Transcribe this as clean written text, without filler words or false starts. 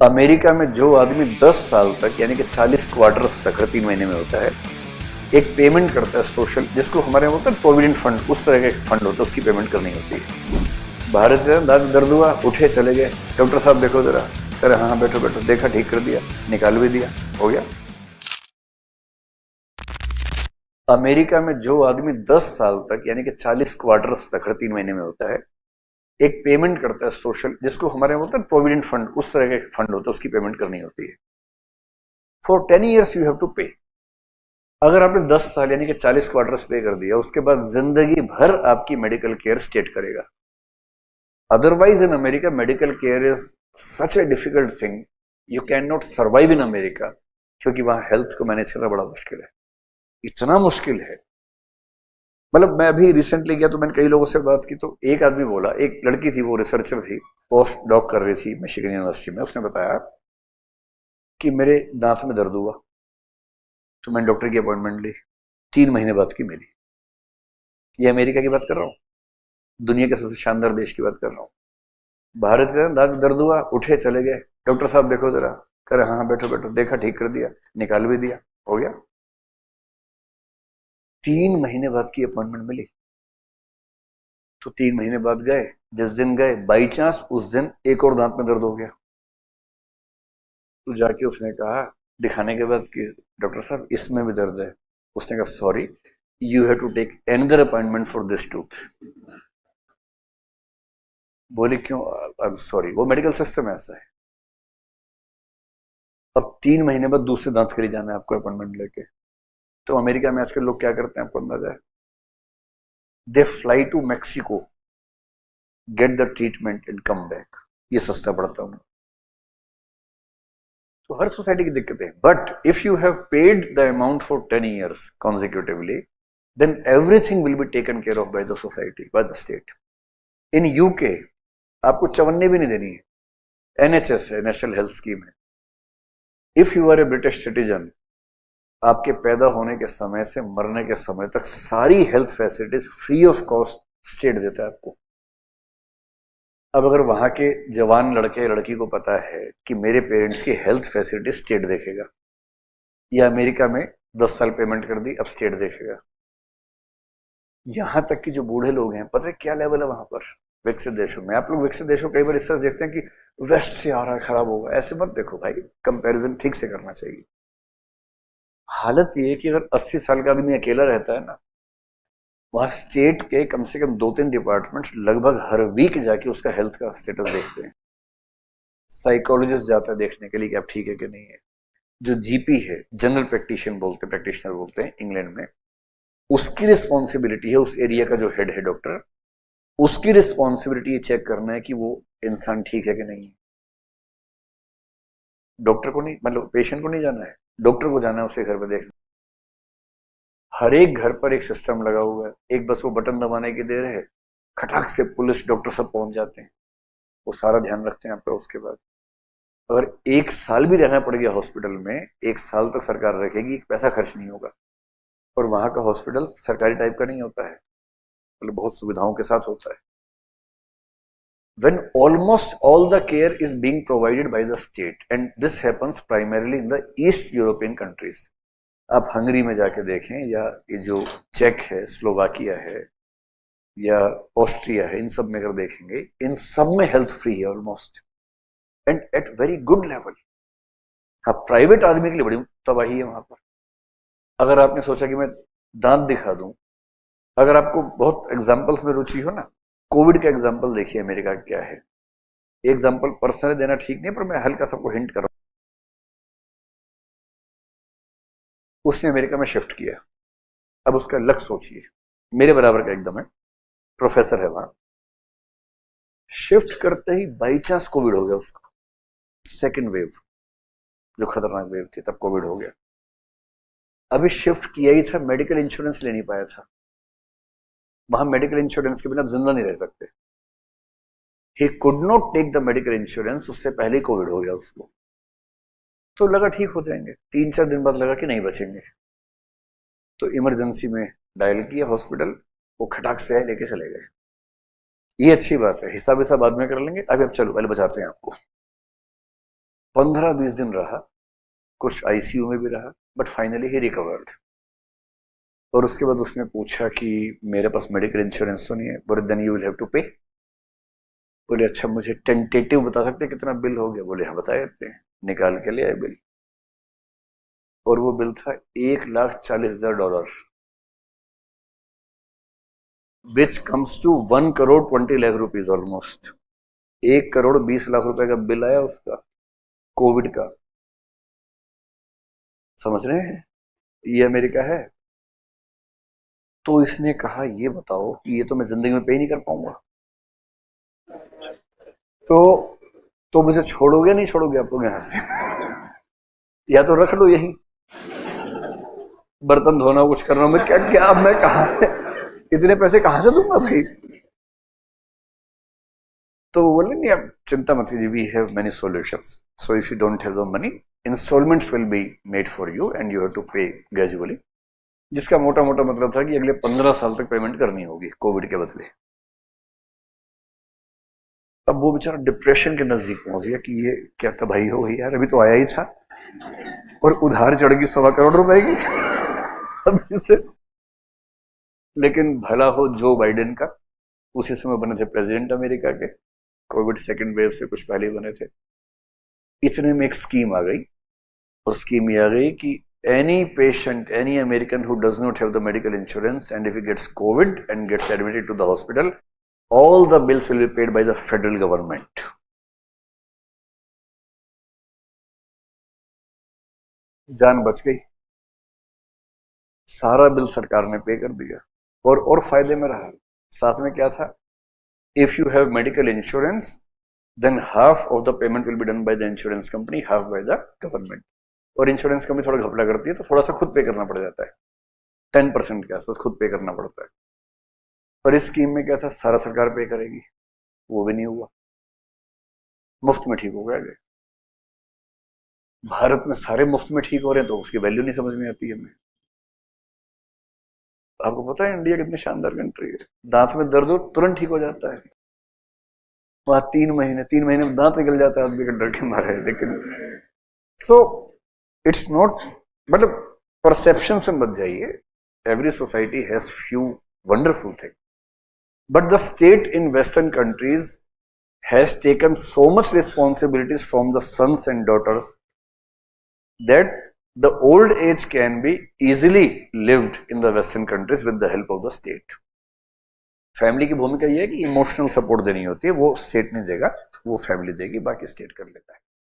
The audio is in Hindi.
अमेरिका में जो आदमी 10 साल तक यानी कि 40 क्वार्टर्स तक हर 3 महीने में होता है, एक पेमेंट करता है सोशल, जिसको हमारे यहाँ बोलते हैं प्रोविडेंट फंड, उस तरह का फंड होता है, उसकी पेमेंट करनी होती है। भारत में दांत दर्द हुआ, उठे चले गए, डॉक्टर साहब देखो जरा, अरे हाँ बैठो बैठो, देखा, ठीक कर दिया, निकाल भी दिया, हो गया। अमेरिका में जो आदमी 10 साल तक यानी कि 40 क्वार्टर्स तक हर 3 महीने में होता है, एक पेमेंट करता है सोशल, जिसको हमारे यहाँ बोलते हैं प्रोविडेंट फंड, उस तरह का फंड होता है, उसकी पेमेंट करनी होती है। For 10 years you have to pay. अगर आपने 10 साल यानी कि 40 क्वार्टर्स पे कर दिया, उसके बाद जिंदगी भर आपकी मेडिकल केयर स्टेट करेगा। Otherwise in America medical care is such a difficult thing, you can not survive in America, क्योंकि वहां हेल्थ को मैनेज करना बड़ा मुश्किल है, इतना मुश्किल है। मतलब मैं अभी रिसेंटली गया तो मैंने कई लोगों से बात की, तो एक आदमी बोला, एक लड़की थी, वो रिसर्चर थी, पोस्ट डॉक कर रही थी मिशिगन यूनिवर्सिटी में, उसने बताया कि मेरे दांत में दर्द हुआ, तो मैंने डॉक्टर की अपॉइंटमेंट ली, 3 महीने बाद की मिली। ये अमेरिका की बात कर रहा हूँ, दुनिया के सबसे शानदार देश की बात कर रहा हूँ। भारत में दांत दर्द हुआ, उठे चले गए, डॉक्टर साहब देखो जरा, अरे हाँ बैठो बैठो, देखा, ठीक कर दिया, निकाल भी दिया, हो गया। 3 महीने बाद की अपॉइंटमेंट मिली, तो 3 महीने बाद गए, जिस दिन गए बाई चांस उस दिन एक और दांत में दर्द हो गया, तो जाके उसने कहा दिखाने के बाद कि डॉक्टर साहब इसमें भी दर्द है। उसने कहा sorry, you have to take another appointment for this tooth. बोले क्यों? आई एम सॉरी, वो मेडिकल सिस्टम ऐसा है। अब 3 महीने बाद दूसरे दांत के लिए जाना है आपको अपॉइंटमेंट लेके। तो अमेरिका में आजकल लोग क्या करते हैं आपको अंदाजा है? They fly to Mexico, get the treatment and come back. ये सस्ता पड़ता है। तो हर सोसाइटी की दिक्कतें हैं, but if you have paid the amount for 10 years consecutively, then everything will be taken care of by the society, by the state. In UK आपको चवन्नी भी नहीं देनी है, NHS है, नेशनल हेल्थ स्कीम है। If you are a British citizen, आपके पैदा होने के समय से मरने के समय तक सारी health facilities free of cost state देता है आपको। अब अगर वहां के जवान लड़के लड़की को पता है कि मेरे पेरेंट्स की हेल्थ फैसिलिटी स्टेट देखेगा, या अमेरिका में 10 साल पेमेंट कर दी, अब स्टेट देखेगा। यहां तक कि जो बूढ़े लोग हैं, पता है क्या लेवल है वहां पर विकसित देशों में। आप लोग विकसित देशों कई बार रिसर्च देखते हैं कि वेस्ट से आ रहा है, खराब होगा, ऐसे मत देखो भाई, कंपैरिजन ठीक से करना चाहिए। हालत ये है कि अगर 80 साल का आदमी अकेला रहता है ना, वहां स्टेट के कम से कम 2-3 डिपार्टमेंट लगभग हर वीक जाके उसका हेल्थ का स्टेटस देखते हैं। साइकोलॉजिस्ट जाता है देखने के लिए कि आप ठीक है कि नहीं है। जो जीपी है, जनरल प्रैक्टिशनर बोलते हैं इंग्लैंड में, उसकी रिस्पॉन्सिबिलिटी है, उस एरिया का जो हेड है डॉक्टर, उसकी रिस्पॉन्सिबिलिटी चेक करना है कि वो इंसान ठीक है कि नहीं है। डॉक्टर को नहीं, मतलब पेशेंट को नहीं जाना है, डॉक्टर को जाना है उसे घर पर देखना। हर एक घर पर एक सिस्टम लगा हुआ है, एक बस वो बटन दबाने की देर है, खटाक से पुलिस डॉक्टर सब पहुंच जाते हैं, वो सारा ध्यान रखते हैं आपका। उसके बाद अगर 1 साल भी रहना पड़ गया हॉस्पिटल में, 1 साल तक सरकार रखेगी, पैसा खर्च नहीं होगा। और वहां का हॉस्पिटल सरकारी टाइप का नहीं होता है, मतलब बहुत सुविधाओं के साथ होता है। When almost all the care is being provided by the state, and this happens primarily in the East European countries. आप हंगरी में जाके देखें, या ये जो चेक है, स्लोवाकिया है, या ऑस्ट्रिया है, इन सब में अगर देखेंगे, इन सब में हेल्थ फ्री है almost, and at very good level. हाँ, प्राइवेट आदमी के लिए बड़ी तबाही है वहां पर। अगर आपने सोचा कि मैं दांत दिखा दूं, अगर आपको बहुत एग्जाम्पल्स में रुचि हो ना, कोविड का एग्जाम्पल देखिए अमेरिका क्या है। एग्जाम्पल पर्सनली देना ठीक नहीं, पर मैं हल्का सबको हिंट कर रहा हूं। उसने अमेरिका में शिफ्ट किया, अब उसका लक सोचिए, मेरे बराबर का एकदम है, प्रोफेसर है वहां। शिफ्ट करते ही बाई चांस कोविड हो गया उसको, सेकेंड वेव, जो खतरनाक वेव थी, तब कोविड हो गया। अभी शिफ्ट किया ही था, मेडिकल इंश्योरेंस ले नहीं पाया था। वहां मेडिकल इंश्योरेंस के बिना आप जिंदा नहीं रह सकते। He could not take the medical insurance, उससे पहले ही कोविड हो गया उसको। तो लगा ठीक हो जाएंगे, 3-4 दिन बाद लगा कि नहीं बचेंगे, तो इमरजेंसी में डायल किया हॉस्पिटल, वो खटाक से आए, लेके चले गए। ये अच्छी बात है, हिसाब हिसाब बाद में कर लेंगे, अभी अब चलो पहले बचाते हैं आपको। 15-20 दिन रहा, कुछ आईसीयू में भी रहा, बट फाइनली ही रिकवर्ड। और उसके बाद उसने पूछा कि मेरे पास मेडिकल इंश्योरेंस तो नहीं है, बोले then you will have to pay. बोले अच्छा मुझे टेंटेटिव बता सकते हैं कितना बिल हो गया? बोले हाँ बता देते हैं। निकाल के ले आए बिल, और वो बिल था $1,40,000, विच कम्स टू 1,20,00,000 ऑलमोस्ट। 1,20,00,000 का बिल आया उसका, कोविड का। समझ रहे हैं? ये अमेरिका है। तो इसने कहा ये बताओ कि ये तो मैं जिंदगी में पे नहीं कर पाऊंगा, तो मुझे छोड़ोगे नहीं छोड़ोगे आप लोग यहां से? या तो रख लो यही, बर्तन धोना कुछ करना, मैं क्या क्या अब मैं कहा इतने पैसे कहां से दूंगा भाई? तो बोले नहीं आप चिंता मत कीजिए, we have many solutions, so if you don't have the money, installments will be made for you and you have to pay gradually. जिसका मोटा मोटा मतलब था कि अगले 15 साल तक पेमेंट करनी होगी कोविड के बदले। अब वो बेचारा डिप्रेशन के नजदीक पहुंच गया कि ये क्या तबाही हो गई यार, अभी तो आया ही था और उधार चढ़ गई ₹1.25 की अभी से। लेकिन भला हो जो बाइडेन का, उसी समय बने थे प्रेसिडेंट अमेरिका के, कोविड सेकेंड वेव से कुछ पहले बने थे। इतने में एक स्कीम आ गई, और स्कीम ये आ गई कि any patient, any American who does not have the medical insurance, and if he gets COVID and gets admitted to the hospital, all the bills will be paid by the federal government. जान बच गई, सारा बिल सरकार ने पे कर दिया, और फायदे में रहा। साथ में क्या था, if you have medical insurance than half of the payment will be done by the insurance company, half by the government. और इंश्योरेंस कंपनी थोड़ा घपला करती है तो थोड़ा सा खुद पे करना पड़ जाता है, 10% के आसपास खुद पे करना पड़ता है। पर इस स्कीम में क्या था, सारा सरकार पे करेगी, वो भी नहीं हुआ, मुफ्त में ठीक हो गया। भारत में सारे मुफ्त में ठीक हो रहे हैं तो उसकी वैल्यू नहीं समझ में आती है हमें। आपको पता है इंडिया कितनी शानदार कंट्री है, दांत में दर्द हो तुरंत ठीक हो जाता है। वहां 3 महीने में दांत निकल जाता है आदमी का डर के मारे। लेकिन सो इट्स नॉट, मतलब परसेप्शन से मत जाइए। Every society has few wonderful thing, but the state in western countries has taken so much responsibilities from the sons and daughters that the old age can be easily lived in the western countries with the help of the state. Family की भूमिका यह है कि इमोशनल सपोर्ट देनी होती है, वो स्टेट नहीं देगा, वो फैमिली देगी, बाकी स्टेट कर लेता है।